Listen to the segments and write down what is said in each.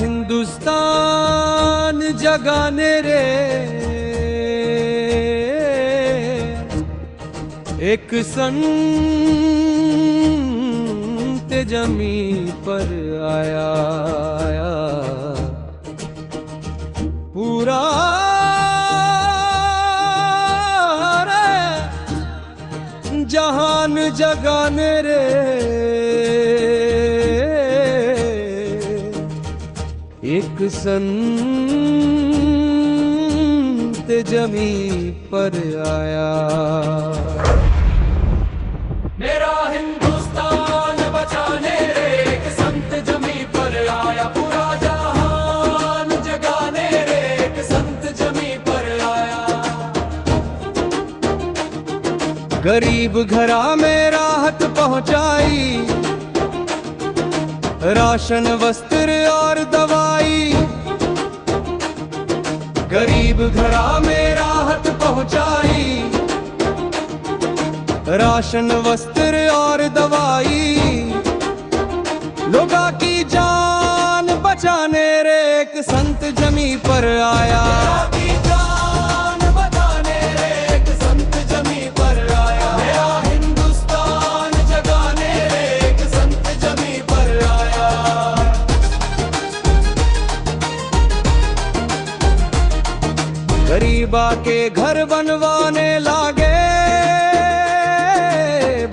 हिंदुस्तान जगाने रे एक संत जमी पर आया पूरा जहान जगाने रे एक संत जमी पर आया। मेरा हिंदुस्तान बचाने रे एक संत जमी पर आया पूरा जहान जगाने रे एक संत जमी पर आया। गरीब घरा में राहत पहुंचाई राशन वस्त्र और दवाई। गरीब घरा में राहत पहुंचाई राशन वस्त्र और दवाई। लोगों की जान बचाने रे एक संत जमी पर आया। गरीबा के घर बनवाने लागे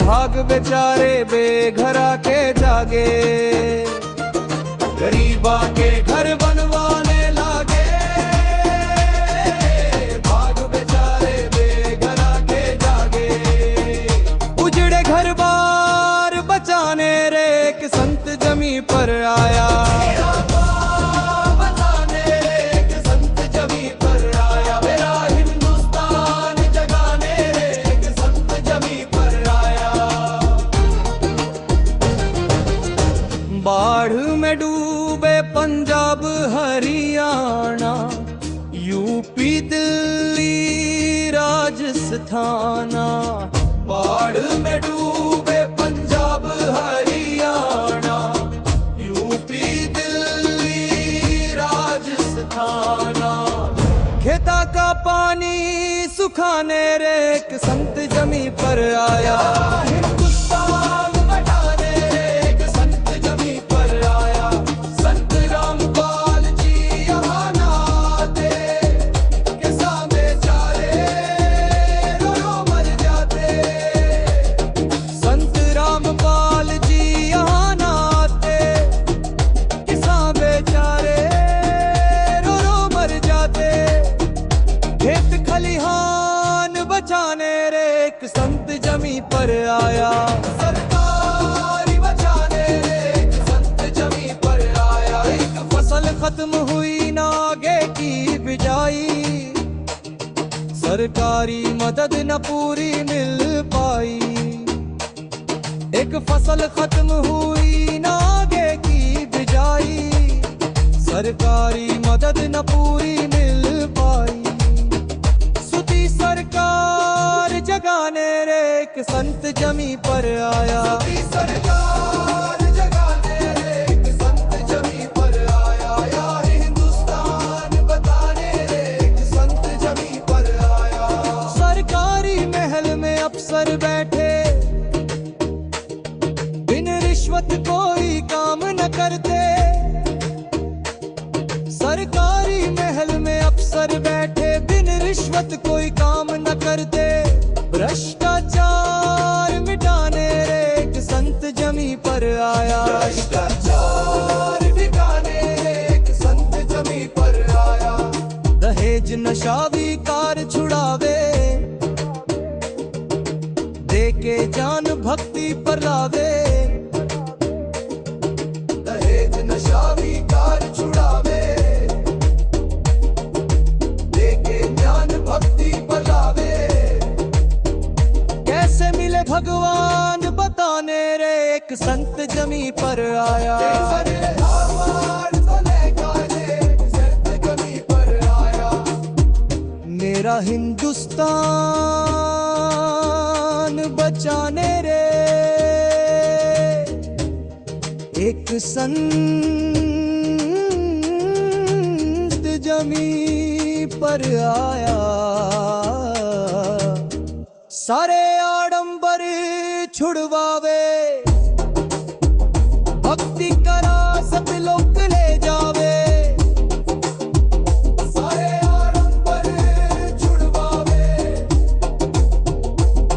भाग बेचारे बेघरा के जागे। गरीबा के घर बनवाने लागे भाग बेचारे बेघरा के जागे। उजड़े घर बार बचाने रे एक संत जमी पर आया। बाढ़ में डूबे पंजाब हरियाणा यूपी दिल्ली राजस्थान। बाढ़ में डूबे पंजाब हरियाणा यूपी दिल्ली राजस्थान। खेता का पानी सुखाने रे एक संत जमी पर आया। बचाने रे एक संत जमी पर आया। सरकारी बचाने रे एक संत जमी पर आया। एक फसल खत्म हुई ना आगे की बिजाई। सरकारी मदद न पूरी मिल पाई। एक फसल खत्म हुई ना आगे की बिजाई। सरकारी मदद न पूरी मिल पाई। सरकार जगाने रे एक संत जमी पर आया। सरकार जगाने रे एक संत जमी पर आया। या हिंदुस्तान बताने रे एक संत जमी पर आया। सरकारी महल में अफसर बैठे बिन रिश्वत कोई काम न करते। सरकारी महल में अफसर बैठे बिन रिश्वत कोई काम न करते। भ्रष्टाचार मिटाने रे एक संत जमी पर आया। भ्रष्टाचार मिटाने रे एक संत जमी पर आया। दहेज नशावी कार छुड़ावे देके जान भक्ति पर लावे। दहेज नशावी कार छुड़ावे भक्ति पर लावे। कैसे मिले भगवान बताने रे एक संत जमी पर आया। मेरा हिंदुस्तान बचाने रे एक संत जमी पर आया। सारे आडंबर छुड़वावे, भक्ति करा सब लोग ले जावे। सारे आडंबर छुड़वावे,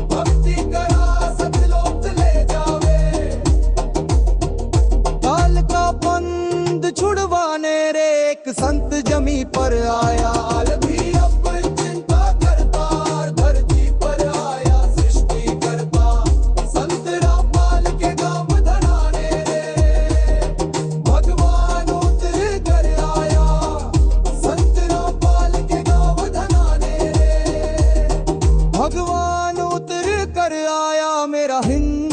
भक्ति करा सब लोग ले जावे। काल का बंद छुड़वाने रे एक संत जमी पर आया। काल भी अब चिंता करता, धरती पर आया सृष्टि करता। संत रामपाल के गांव धनाने रे भगवान उतर कर आया। संत रामपाल के गांव धनाने रे भगवान उतर कर आया। मेरा हिंद